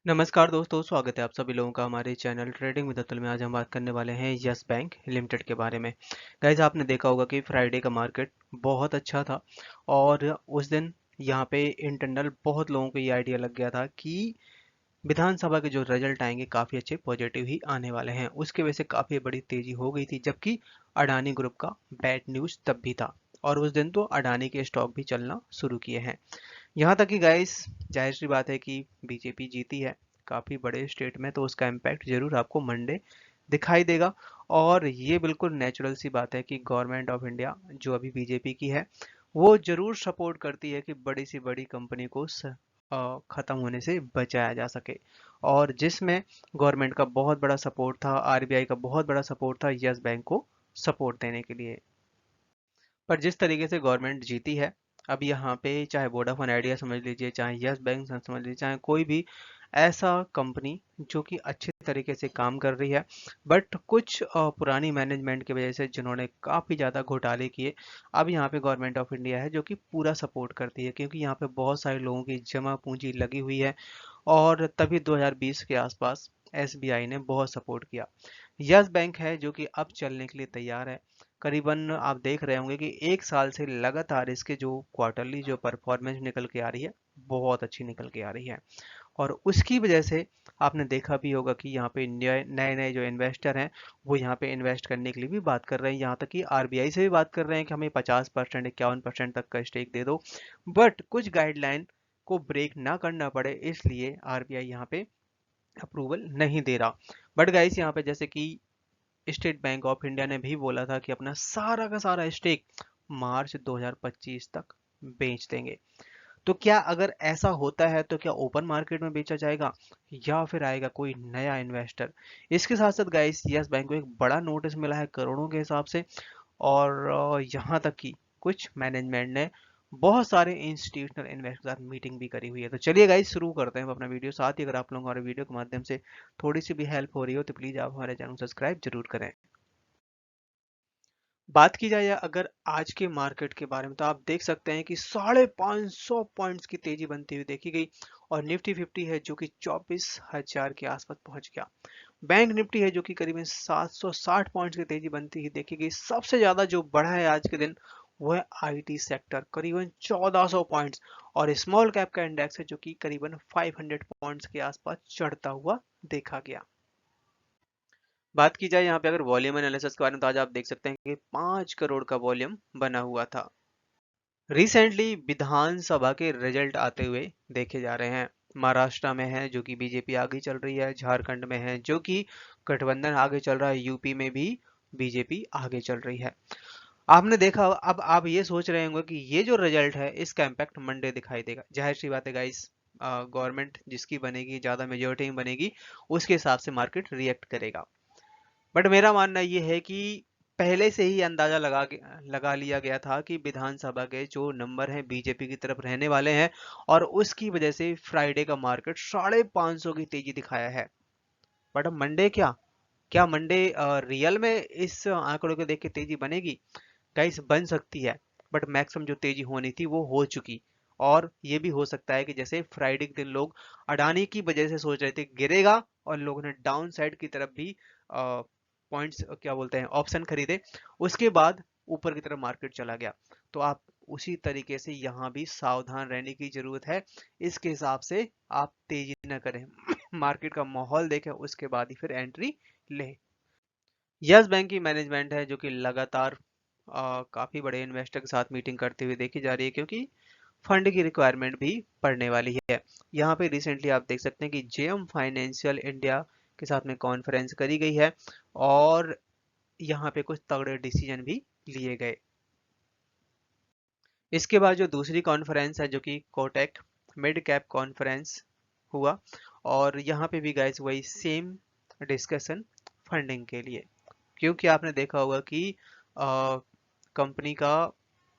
नमस्कार दोस्तों, स्वागत है आप सभी लोगों का हमारे चैनल ट्रेडिंग विद अतुल में। आज हम बात करने वाले हैं यस बैंक लिमिटेड के बारे में। गाइज, आपने देखा होगा कि फ्राइडे का मार्केट बहुत अच्छा था और उस दिन यहाँ पे इंटरनल बहुत लोगों को ये आइडिया लग गया था कि विधानसभा के जो रिजल्ट आएंगे काफ़ी अच्छे पॉजिटिव ही आने वाले हैं। उसकी वजह से काफ़ी बड़ी तेज़ी हो गई थी, जबकि अडानी ग्रुप का बैड न्यूज़ तब भी था और उस दिन तो अडानी के स्टॉक भी चलना शुरू किए हैं। यहाँ तक कि गाइस, जाहिर सी बात है कि बीजेपी जीती है काफ़ी बड़े स्टेट में, तो उसका इम्पैक्ट जरूर आपको मंडे दिखाई देगा। और ये बिल्कुल नेचुरल सी बात है कि गवर्नमेंट ऑफ इंडिया जो अभी बीजेपी की है, वो जरूर सपोर्ट करती है कि बड़ी सी बड़ी कंपनी को खत्म होने से बचाया जा सके। और जिसमें गवर्नमेंट का बहुत बड़ा सपोर्ट था, आरबीआई का बहुत बड़ा सपोर्ट था यस बैंक को सपोर्ट देने के लिए। पर जिस तरीके से गवर्नमेंट जीती है, अब यहाँ पे चाहे वोडाफोन आइडिया समझ लीजिए, चाहे यस बैंक समझ लीजिए, चाहे कोई भी ऐसा कंपनी जो कि अच्छे तरीके से काम कर रही है, बट कुछ पुरानी मैनेजमेंट की वजह से जिन्होंने काफ़ी ज़्यादा घोटाले किए, अब यहाँ पे गवर्नमेंट ऑफ इंडिया है जो कि पूरा सपोर्ट करती है, क्योंकि यहाँ पे बहुत सारे लोगों की जमा पूंजी लगी हुई है। और तभी 2020 के आसपास एसबीआई ने बहुत सपोर्ट किया। यस बैंक है जो कि अब चलने के लिए तैयार है। करीबन आप देख रहे होंगे कि एक साल से लगातार इसके जो क्वार्टरली जो परफॉर्मेंस निकल के आ रही है, बहुत अच्छी निकल के आ रही है। और उसकी वजह से आपने देखा भी होगा कि यहाँ पे इंडिया नए नए जो इन्वेस्टर हैं, वो यहाँ पे इन्वेस्ट करने के लिए भी बात कर रहे हैं। यहाँ तक कि आरबीआई से भी बात कर रहे हैं कि हमें 50%, 51% तक का स्टेक दे दो, बट कुछ गाइडलाइन को ब्रेक ना करना पड़े, इसलिए आरबीआई यहाँ पे अप्रूवल नहीं दे रहा। बट गाइस, यहाँ पे जैसे कि स्टेट बैंक ऑफ इंडिया ने भी बोला था कि अपना सारा का सारा स्टेक मार्च 2025 तक बेच देंगे। तो क्या अगर ऐसा होता है तो क्या ओपन मार्केट में बेचा जाएगा या फिर आएगा कोई नया इन्वेस्टर? इसके साथ साथ गाइस, यस बैंक को एक बड़ा नोटिस मिला है करोड़ों के हिसाब से। और यहाँ तक कि कुछ मैनेजमेंट ने बहुत सारे इंस्टीट्यूशनल इन्वेस्टर के साथ मीटिंग भी करी हुई है। तो चलिए गाइस, शुरू करते हैं अपना वीडियो। साथ ही अगर आप लोग हमारे वीडियो के माध्यम से थोड़ी सी भी हेल्प हो रही हो तो प्लीज़ आप हमारे चैनल को सब्सक्राइब जरूर करें। बात की जाए अगर आज के मार्केट के बारे में, तो आप देख सकते हैं कि 550 पॉइंट्स की तेजी बनती हुई देखी गई। और निफ्टी 50 है जो कि 24,000 के आसपास पहुंच गया। बैंक निफ्टी है जो कि करीबन 760 पॉइंट्स की तेजी बनती हुई देखी गई। सबसे ज्यादा जो बढ़ा है आज के दिन वो है आईटी सेक्टर, करीबन 1400 पॉइंट्स। और स्मॉल कैप का इंडेक्स है जो कि करीबन 500 पॉइंट्स के आसपास चढ़ता हुआ देखा गया। बात की जाए यहाँ पे अगर वॉल्यूम एनालिसिस के बारे में, तो आज आप देख सकते हैं कि 5 करोड़ का वॉल्यूम बना हुआ था। रिसेंटली विधानसभा के रिजल्ट आते हुए देखे जा रहे हैं। महाराष्ट्र में है जो कि बीजेपी आगे चल रही है, झारखंड में है जो कि गठबंधन आगे चल रहा है, यूपी में भी बीजेपी आगे चल रही है। आपने देखा, अब आप ये सोच रहे होंगे कि ये जो रिजल्ट है इसका इम्पैक्ट मंडे दिखाई देगा। जाहिर सी बात है गाइस, गवर्नमेंट जिसकी बनेगी, ज्यादा मेजोरिटी में बनेगी, उसके हिसाब से मार्केट रिएक्ट करेगा। बट मेरा मानना ये है कि पहले से ही अंदाजा लगा लिया गया था कि विधानसभा के जो नंबर हैं बीजेपी की तरफ रहने वाले हैं। और उसकी वजह से फ्राइडे का मार्केट 550 की तेजी दिखाया है। बट अब मंडे क्या मंडे रियल में इस आंकड़ों को देख के तेजी बनेगी? गाइस, बन सकती है, बट मैक्सिमम जो तेजी होनी थी वो हो चुकी। और ये भी हो सकता है कि जैसे फ्राइडे के दिन लोग अडानी की वजह से सोच रहे थे गिरेगा, और लोगों ने डाउन साइड की तरफ भी पॉइंट्स क्या बोलते हैं ऑप्शन खरीदे, उसके बाद ऊपर की तरफ मार्केट चला गया। तो आप उसी तरीके से यहाँ भी सावधान रहने की जरूरत है। इसके हिसाब से आप तेजी न करें। मार्केट का माहौल देखें, उसके बाद ही फिर एंट्री लें। यस बैंक की मैनेजमेंट है जो कि लगातार काफी बड़े इन्वेस्टर के साथ मीटिंग करते हुए देखी जा रही है, क्योंकि फंड की रिक्वायरमेंट भी पड़ने वाली है। यहाँ पे रिसेंटली आप देख सकते हैं कि जेएम फाइनेंशियल इंडिया के साथ में कॉन्फ्रेंस करी गई है और यहाँ पे कुछ तगड़े डिसीजन भी लिए गए। इसके बाद जो दूसरी कॉन्फ्रेंस है जो कि कोटेक मिड कैप कॉन्फ्रेंस हुआ, और यहाँ पे भी गाइस वही सेम डिस्कशन फंडिंग के लिए। क्योंकि आपने देखा होगा कि कंपनी का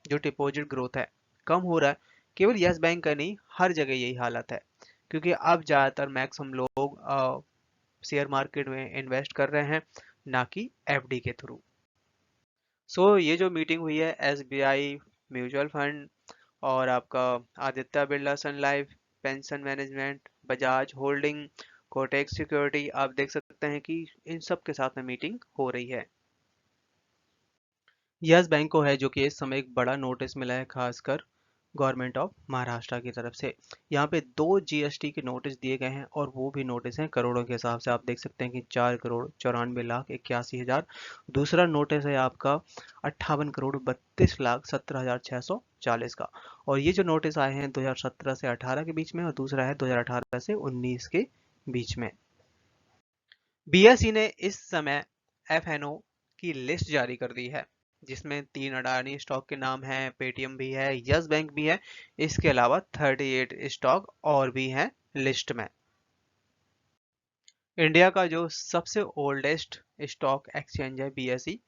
जो डिपॉजिट ग्रोथ है कम हो रहा है। केवल यस बैंक का नहीं, हर जगह यही हालत है, क्योंकि अब ज़्यादातर मैक्सिमम लोग शेयर मार्केट में इन्वेस्ट कर रहे हैं, ना कि एफडी के थ्रू। सो ये जो मीटिंग हुई है एसबीआई म्यूचुअल फंड और आपका Aditya Birla Sun Life, pension management, Bajaj holding, Kotak security, आप देख सकते हैं कि इन सब के साथ में मीटिंग हो रही है। यस बैंक को है जो कि इस समय एक बड़ा नोटिस मिला है, खासकर गवर्नमेंट ऑफ महाराष्ट्र की तरफ से। यहाँ पे 2 जीएसटी के नोटिस दिए गए हैं और वो भी नोटिस हैं करोड़ों के हिसाब से। आप देख सकते हैं कि 4 करोड़ 94 लाख 81 हजार। दूसरा नोटिस है आपका 58 करोड़ 32 लाख 17 हजार 640 का। और ये जो नोटिस आए हैं 2017 से 18 के बीच में, और दूसरा है 2018 से 19 के बीच में। बीएसई ने इस समय एफएनओ की लिस्ट जारी कर दी है, जिसमें 3 अडानी स्टॉक के नाम हैं, पेटीएम भी है, यस बैंक भी है। इसके अलावा 38 स्टॉक और भी हैं लिस्ट में। इंडिया का जो सबसे ओल्डेस्ट स्टॉक एक्सचेंज है बीएसई,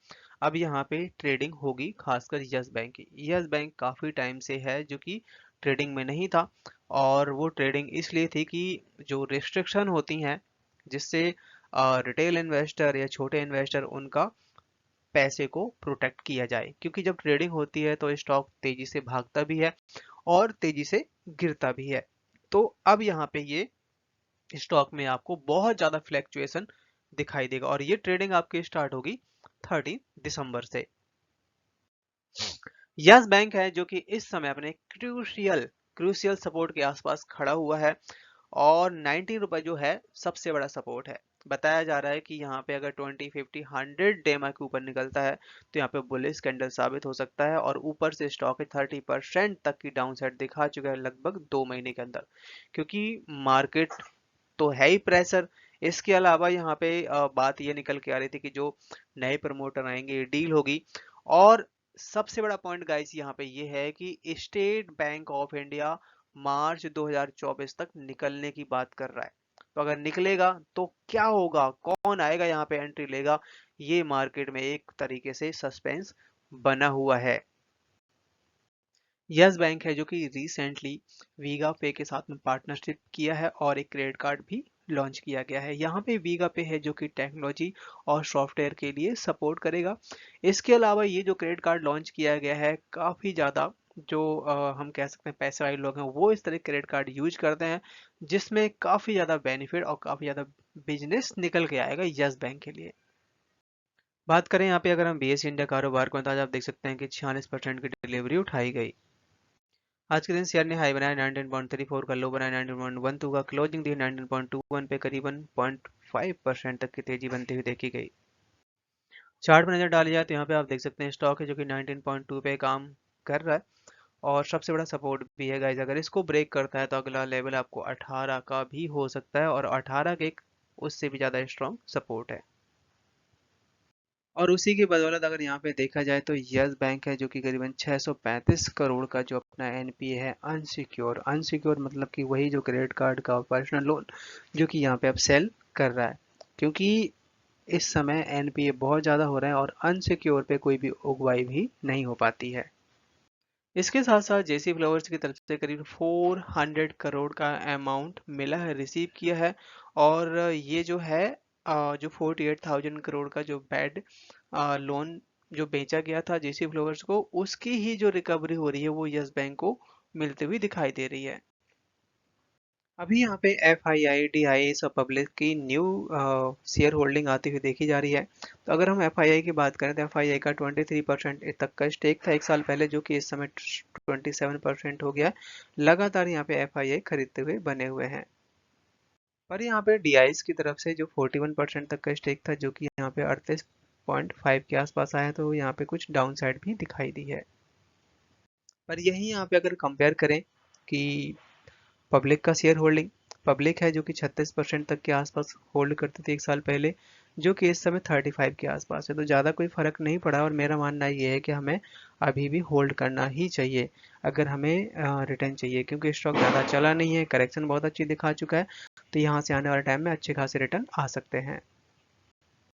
अब यहाँ पे ट्रेडिंग होगी खासकर यस बैंक की। यस बैंक काफ़ी टाइम से है जो कि ट्रेडिंग में नहीं था, और वो ट्रेडिंग इसलिए थी कि जो रिस्ट्रिक्शन होती हैं जिससे रिटेल इन्वेस्टर या छोटे इन्वेस्टर उनका पैसे को प्रोटेक्ट किया जाए, क्योंकि जब ट्रेडिंग होती है तो स्टॉक तेजी से भागता भी है और तेजी से गिरता भी है। तो अब यहाँ पे ये स्टॉक में आपको बहुत ज्यादा फ्लैक्चुएशन दिखाई देगा, और ये ट्रेडिंग आपकी स्टार्ट होगी 30 दिसंबर से। यस बैंक है जो कि इस समय अपने क्रूशियल क्रूशियल सपोर्ट के आसपास खड़ा हुआ है, और 90 रुपए जो है सबसे बड़ा सपोर्ट है। बताया जा रहा है कि यहाँ पे अगर 20, 50, 100 डेमा के ऊपर निकलता है तो यहाँ पे बुलिश कैंडल साबित हो सकता है, और ऊपर से स्टॉक 30% तक की डाउन साइड दिखा चुका है लगभग 2 महीने के अंदर, क्योंकि मार्केट तो है ही प्रेशर। इसके अलावा यहाँ पे बात ये निकल के आ रही थी कि जो नए प्रमोटर आएंगे डील होगी। और सबसे बड़ा पॉइंट गाइस यहाँ पे ये है कि स्टेट बैंक ऑफ इंडिया मार्च 2024 तक निकलने की बात कर रहा है। तो अगर निकलेगा तो क्या होगा, कौन आएगा यहाँ पे एंट्री लेगा, ये मार्केट में एक तरीके से सस्पेंस बना हुआ है। यस बैंक है जो कि रिसेंटली वीगा पे के साथ में पार्टनरशिप किया है और एक क्रेडिट कार्ड भी लॉन्च किया गया है। यहाँ पे वीगा पे है जो कि टेक्नोलॉजी और सॉफ्टवेयर के लिए सपोर्ट करेगा। इसके अलावा ये जो क्रेडिट कार्ड लॉन्च किया गया है, काफ़ी ज़्यादा जो हम कह सकते हैं पैसे वाले लोग हैं वो इस तरह क्रेडिट कार्ड यूज करते हैं, जिसमें काफ़ी ज़्यादा बेनिफिट और काफ़ी ज़्यादा बिजनेस निकल के आएगा यस बैंक के लिए। बात करें यहाँ पे अगर हम बीएसई इंडिया कारोबार को, तो आज आप देख सकते हैं कि 46% की डिलीवरी उठाई गई। आज के दिन शेयर ने हाई बनाया 19.34 का, लो बनाया 19.12 का, क्लोजिंग दी 19.21 पे, करीबन 0.5% तक की तेजी बनती हुई देखी गई। चार्ट में नजर डाली जाए तो यहाँ पे आप देख सकते हैं स्टॉक है जो कि 19.2 पे काम कर रहा है, और सबसे बड़ा सपोर्ट भी है गाइस। अगर इसको ब्रेक करता है तो अगला लेवल आपको 18 का भी हो सकता है, और 18 के एक उससे भी ज़्यादा स्ट्रॉन्ग सपोर्ट है। और उसी की बदौलत अगर यहाँ पे देखा जाए तो यस बैंक है जो कि करीबन 635 करोड़ का जो अपना एनपीए है अनसिक्योर, अनसिक्योर मतलब कि वही जो क्रेडिट कार्ड का पर्सनल लोन जो कि यहाँ पे अब सेल कर रहा है, क्योंकि इस समय एनपीए बहुत ज़्यादा हो रहा है और अनसिक्योर पे कोई भी उगवाई भी नहीं हो पाती है। इसके साथ साथ जेसी फ्लावर्स की तरफ से करीब 400 करोड़ का अमाउंट मिला है, रिसीव किया है। और ये जो है जो 48,000 करोड़ का जो बैड लोन जो बेचा गया था जेसी फ्लावर्स को, उसकी ही जो रिकवरी हो रही है वो यस बैंक को मिलती हुई दिखाई दे रही है। अभी यहाँ पे F I I D I और पब्लिक की न्यू शेयर होल्डिंग आती हुई देखी जा रही है। तो अगर हम एफ आई आई की बात करें तो एफ आई आई का 23% तक का स्टेक था एक साल पहले, जो कि इस समय 27% हो गया है। लगातार यहाँ पे एफ आई आई खरीदते हुए बने हुए हैं। पर यहाँ पे डी आई की तरफ से जो 41% तक का स्टेक था, जो कि यहाँ पे 38.5 के आसपास आया, तो यहाँ पे कुछ डाउन साइड भी दिखाई दी है। पर यही यहाँ पे अगर कंपेयर करें कि पब्लिक का शेयर होल्डिंग, पब्लिक है जो कि 36% तक के आसपास होल्ड करती थी एक साल पहले, जो कि इस समय 35 के आसपास है। तो ज़्यादा कोई फर्क नहीं पड़ा, और मेरा मानना ये है कि हमें अभी भी होल्ड करना ही चाहिए अगर हमें रिटर्न चाहिए, क्योंकि स्टॉक ज़्यादा चला नहीं है, करेक्शन बहुत अच्छी दिखा चुका है, तो यहाँ से आने वाले टाइम में अच्छे खासे रिटर्न आ सकते हैं।